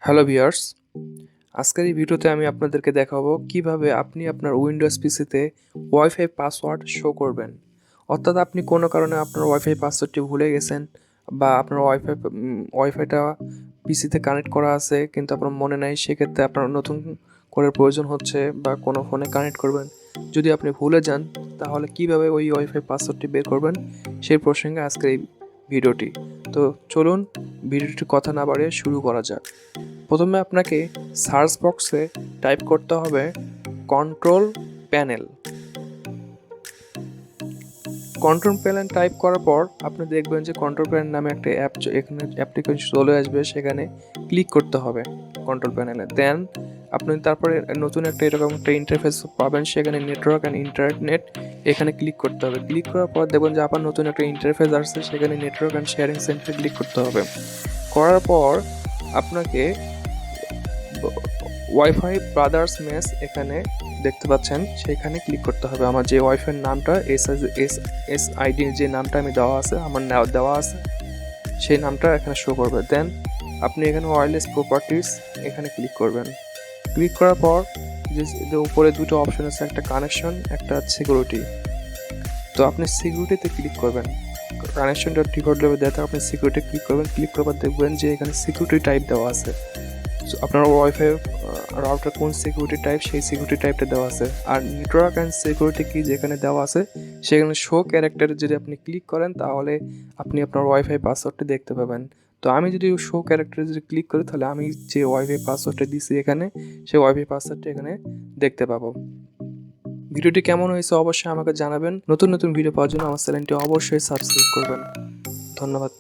Hello viewers, আজকের এই ভিডিওতে আমি আপনাদেরকে দেখাবো কিভাবে আপনি আপনার উইন্ডোজ পিসিতে ওয়াইফাই পাসওয়ার্ড শো করবেন। অর্থাৎ আপনি কোনো কারণে আপনার ওয়াইফাই পাসওয়ার্ডটি ভুলে গেছেন বা আপনার ওয়াইফাইটা পিসিতে কানেক্ট করা আছে কিন্তু আপনার মনে নাই, সেক্ষেত্রে আপনার নতুন করে প্রয়োজন হচ্ছে বা কোনো ফোনে কানেক্ট করবেন। যদি আপনি ভুলে যান তাহলে কিভাবে ওই ওয়াইফাই পাসওয়ার্ডটি বের করবেন সেই প্রসঙ্গে আজকের এই ভিডিওটি। তো চলুন ভিডিওটি কথা না বাড়িয়ে শুরু করা যাক। প্রথমে আপনাকে সার্চ বক্সে টাইপ করতে হবে control panel. Control panel type করার পর আপনি দেখবেন যে কন্ট্রোল প্যানেল নামে একটা এখানে অ্যাপ্লিকেশন চলে আসবে, সেখানে ক্লিক করতে হবে কন্ট্রোল প্যানেলে। দেন আপনি তারপরে নতুন এরকম একটা ইন্টারফেস পাবেন, সেখানে নেটওয়ার্ক অ্যান্ড ইন্টারনেট এখানে ক্লিক করতে হবে। ক্লিক করার পর দেখবেন যে আপনার নতুন একটা ইন্টারফেস আসছে, সেখানে নেটওয়ার্ক অ্যান্ড শেয়ারিং সেন্টারে ক্লিক করতে হবে। করার পর আপনাকে ওয়াইফাই ব্রাদার্স মেস এখানে দেখতে পাচ্ছেন, সেখানে ক্লিক করতে হবে। আমার যে ওয়াইফাইয়ের নামটা এস আইডি যে নামটা আমি দেওয়া আছে, আমার দেওয়া আছে, সেই নামটা এখানে শো করবে। দেন আপনি এখানে ওয়্যারলেস প্রপার্টিস এখানে ক্লিক করবেন। ক্লিক করার পর যে উপরে দুটো অপশন আছে, একটা কানেকশন, একটা সিকিউরিটি। তো আপনি সিকিউরিটিতে ক্লিক করবেন। কানেকশনটা ডিফল্ট লেভেল দেওয়া, আপনি সিকিউরিটি ক্লিক করবেন। ক্লিক করার পর দেখবেন যে এখানে সিকিউরিটি টাইপ দেওয়া আছে। আপনার ওয়াইফাই রাউটার কোন সিকিউরিটি টাইপ, সেই সিকিউরিটি টাইপটা দেওয়া আছে। আর নেটওয়ার্ক অ্যান্ড সিকিউরিটি কি যেখানে দেওয়া আছে, সেখানে শো ক্যারেক্টারে যদি আপনি ক্লিক করেন তাহলে আপনি আপনার ওয়াইফাই পাসওয়ার্ডটি দেখতে পাবেন। তো আমি যদি শো ক্যারেক্টারে যদি ক্লিক করি তাহলে আমি যে ওয়াইফাই পাসওয়ার্ডটা দিয়েছি এখানে, সেই ওয়াইফাই পাসওয়ার্ডটা এখানে দেখতে পাবো। ভিডিওটি কেমন হয়েছে অবশ্যই আমাকে জানাবেন। নতুন নতুন ভিডিও পাওয়ার জন্য আমার চ্যানেলটি অবশ্যই সাবস্ক্রাইব করবেন। ধন্যবাদ।